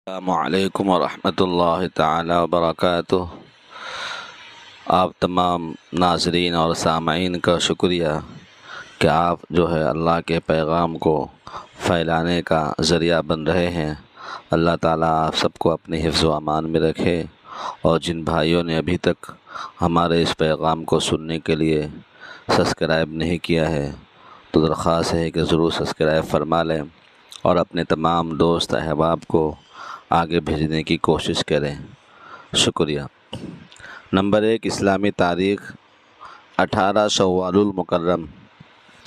السلام علیکم ورحمۃ اللہ تعالی وبرکاتہ۔ آپ تمام ناظرین اور سامعین کا شکریہ کہ آپ جو ہے اللہ کے پیغام کو پھیلانے کا ذریعہ بن رہے ہیں۔ اللہ تعالیٰ آپ سب کو اپنے حفظ و امان میں رکھے، اور جن بھائیوں نے ابھی تک ہمارے اس پیغام کو سننے کے لیے سبسکرائب نہیں کیا ہے تو درخواست ہے کہ ضرور سبسکرائب فرما لیں اور اپنے تمام دوست احباب کو آگے بھیجنے کی کوشش کریں۔ شکریہ۔ نمبر 1، اسلامی تاریخ 18 شوال المکرم۔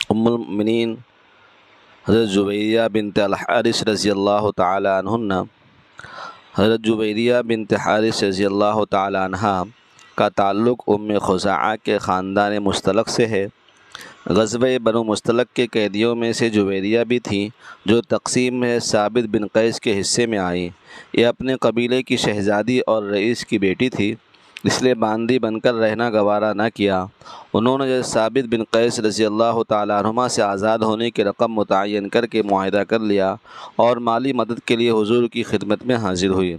ام المؤمنین حضرت جویریہ بنت الحارث رضی اللہ تعالی عنہ، حضرت جویریہ بنت حارث رضی اللہ تعالی عنہ کا تعلق ام خزاعہ کے خاندان مستلق سے ہے۔ غزوہ بنو مستلق کے قیدیوں میں سے جویریہ بھی تھیں، جو تقسیم میں ثابت بن قیس کے حصے میں آئیں۔ یہ اپنے قبیلے کی شہزادی اور رئیس کی بیٹی تھی، اس لیے باندی بن کر رہنا گوارا نہ کیا۔ انہوں نے ثابت بن قیس رضی اللہ تعالیٰ عنہما سے آزاد ہونے کی رقم متعین کر کے معاہدہ کر لیا اور مالی مدد کے لیے حضور کی خدمت میں حاضر ہوئی،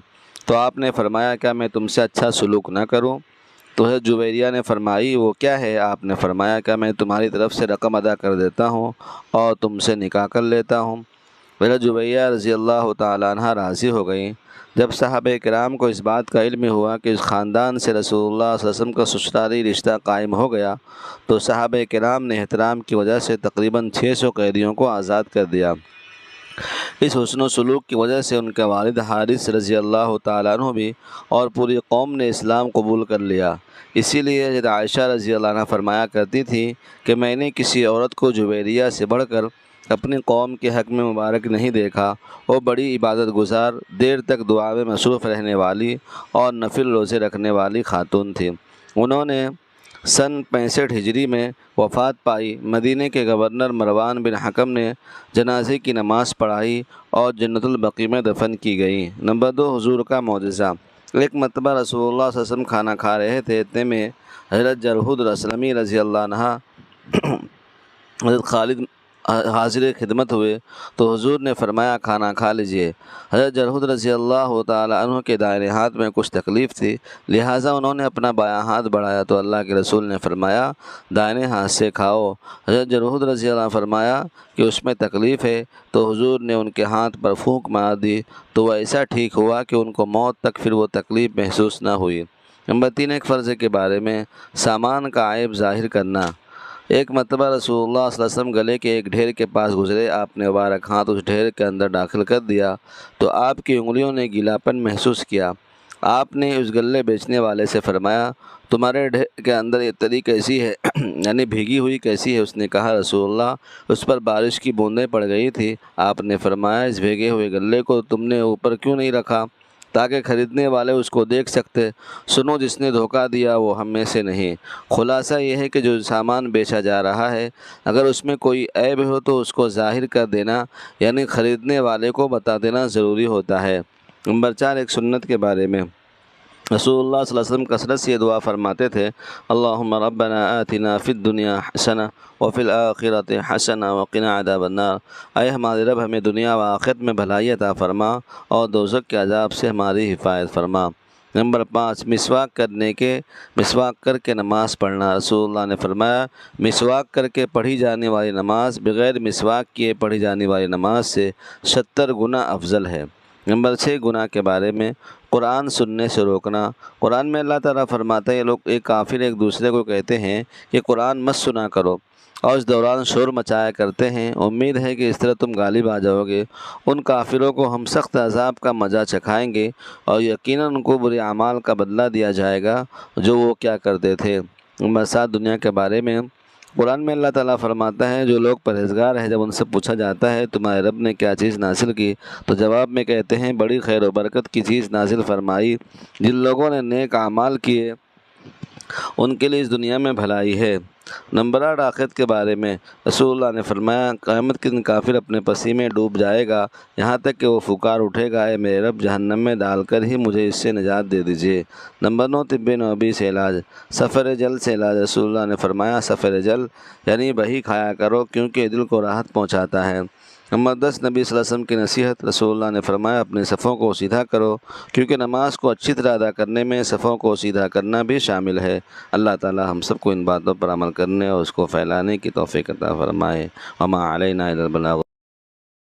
تو آپ نے فرمایا کیا میں تم سے اچھا سلوک نہ کروں؟ تو حضرت جویریہ نے فرمائی وہ کیا ہے؟ آپ نے فرمایا کہ میں تمہاری طرف سے رقم ادا کر دیتا ہوں اور تم سے نکاح کر لیتا ہوں۔ حضرت جویریہ رضی اللہ تعالیٰ عنہ راضی ہو گئیں۔ جب صحابہ کرام کو اس بات کا علم ہوا کہ اس خاندان سے رسول اللہ صلی اللہ علیہ وسلم کا سسرالی رشتہ قائم ہو گیا، تو صحابہ کرام نے احترام کی وجہ سے تقریباً 600 قیدیوں کو آزاد کر دیا۔ اس حسن و سلوک کی وجہ سے ان کے والد حارث رضی اللہ تعالیٰ عنہ بھی اور پوری قوم نے اسلام قبول کر لیا۔ اسی لیے حضرت عائشہ رضی اللہ عنہ فرمایا کرتی تھی کہ میں نے کسی عورت کو جویریہ سے بڑھ کر اپنی قوم کے حق میں مبارک نہیں دیکھا۔ وہ بڑی عبادت گزار، دیر تک دعا میں مصروف رہنے والی اور نفل روزے رکھنے والی خاتون تھی۔ انہوں نے سن 65 ہجری میں وفات پائی۔ مدینہ کے گورنر مروان بن حکم نے جنازے کی نماز پڑھائی اور جنت البقیع میں دفن کی گئی۔ نمبر 2، حضور کا معجزہ۔ ایک مرتبہ رسول اللہ صلی اللہ علیہ وسلم کھانا کھا رہے تھے، اتنے میں حضرت جرہد الاسلمی رضی اللہ عنہ حضرت خالد حاضر خدمت ہوئے تو حضور نے فرمایا کھانا کھا لیجئے۔ حضرت جرہد رضی اللہ تعالی عنہ کے دائیں ہاتھ میں کچھ تکلیف تھی، لہٰذا انہوں نے اپنا بایاں ہاتھ بڑھایا تو اللہ کے رسول نے فرمایا دائیں ہاتھ سے کھاؤ۔ حضرت جرہد رضی اللہ عنہ فرمایا کہ اس میں تکلیف ہے، تو حضور نے ان کے ہاتھ پر پھونک مار دی تو وہ ایسا ٹھیک ہوا کہ ان کو موت تک پھر وہ تکلیف محسوس نہ ہوئی۔ نمبر 3، ایک فرض کے بارے میں سامان کا عیب ظاہر کرنا۔ ایک مرتبہ رسول اللہ صلی اللہ علیہ وسلم گلے کے ایک ڈھیر کے پاس گزرے، آپ نے مبارک ہاتھ اس ڈھیر کے اندر داخل کر دیا تو آپ کی انگلیوں نے گیلاپن محسوس کیا۔ آپ نے اس گلے بیچنے والے سے فرمایا تمہارے ڈھیر کے اندر یہ تری کیسی ہے یعنی بھیگی ہوئی کیسی ہے؟ اس نے کہا رسول اللہ اس پر بارش کی بوندیں پڑ گئی تھی۔ آپ نے فرمایا اس بھیگے ہوئے گلے کو تم نے اوپر کیوں نہیں رکھا تاکہ خریدنے والے اس کو دیکھ سکتے؟ سنو، جس نے دھوکہ دیا وہ ہم میں سے نہیں۔ خلاصہ یہ ہے کہ جو سامان بیچا جا رہا ہے اگر اس میں کوئی عیب ہو تو اس کو ظاہر کر دینا، یعنی خریدنے والے کو بتا دینا ضروری ہوتا ہے۔ نمبر 4، ایک سنت کے بارے میں رسول اللہ صلی اللہ علیہ وسلم کثرت سے یہ دعا فرماتے تھے اللہم ربنا آتنا فی الدنیا حسنہ وفی الآخرۃ حسنہ وقنا عذاب النار۔ اے ہمارے رب ہمیں دنیا و آخرت میں بھلائی عطا فرما اور دوزخ کے عذاب سے ہماری حفاظت فرما۔ نمبر 5، مسواک کر کے نماز پڑھنا۔ رسول اللہ نے فرمایا مسواک کر کے پڑھی جانے والی نماز بغیر مسواک کیے پڑھی جانے والی نماز سے 70 گنا افضل ہے۔ نمبر 6، گناہ کے بارے میں قرآن سننے سے روکنا۔ قرآن میں اللہ تعالیٰ فرماتا ہے ایک کافر ایک دوسرے کو کہتے ہیں کہ قرآن مت سنا کرو اور اس دوران شور مچایا کرتے ہیں، امید ہے کہ اس طرح تم غالب آ جاؤ گے۔ ان کافروں کو ہم سخت عذاب کا مزہ چکھائیں گے اور یقیناً ان کو برے اعمال کا بدلہ دیا جائے گا جو وہ کیا کرتے تھے۔ نمبر 7، دنیا کے بارے میں قرآن میں اللہ تعالیٰ فرماتا ہے جو لوگ پرہیزگار ہیں جب ان سے پوچھا جاتا ہے تمہارے رب نے کیا چیز نازل کی تو جواب میں کہتے ہیں بڑی خیر و برکت کی چیز نازل فرمائی۔ جن لوگوں نے نیک اعمال کیے ان کے لیے اس دنیا میں بھلائی ہے۔ نمبر 8، آخرت کے بارے میں رسول اللہ نے فرمایا قیامت کے دن کافر اپنے پسی میں ڈوب جائے گا یہاں تک کہ وہ پکار اٹھے گا اے میرے رب جہنم میں ڈال کر ہی مجھے اس سے نجات دے دیجیے۔ نمبر 9، طب نبوی سے علاج۔ سفر جل سے علاج۔ رسول اللہ نے فرمایا سفر جل یعنی بہی کھایا کرو کیونکہ دل کو راحت پہنچاتا ہے۔ نمبر 10 نبی صلی اللہ علیہ وسلم کی نصیحت۔ رسول اللہ نے فرمایا اپنے صفوں کو سیدھا کرو، کیونکہ نماز کو اچھی طرح ادا کرنے میں صفوں کو سیدھا کرنا بھی شامل ہے۔ اللہ تعالی ہم سب کو ان باتوں پر عمل کرنے اور اس کو پھیلانے کی توفیق عطا فرمائے۔ وما علینا الا البلاغ۔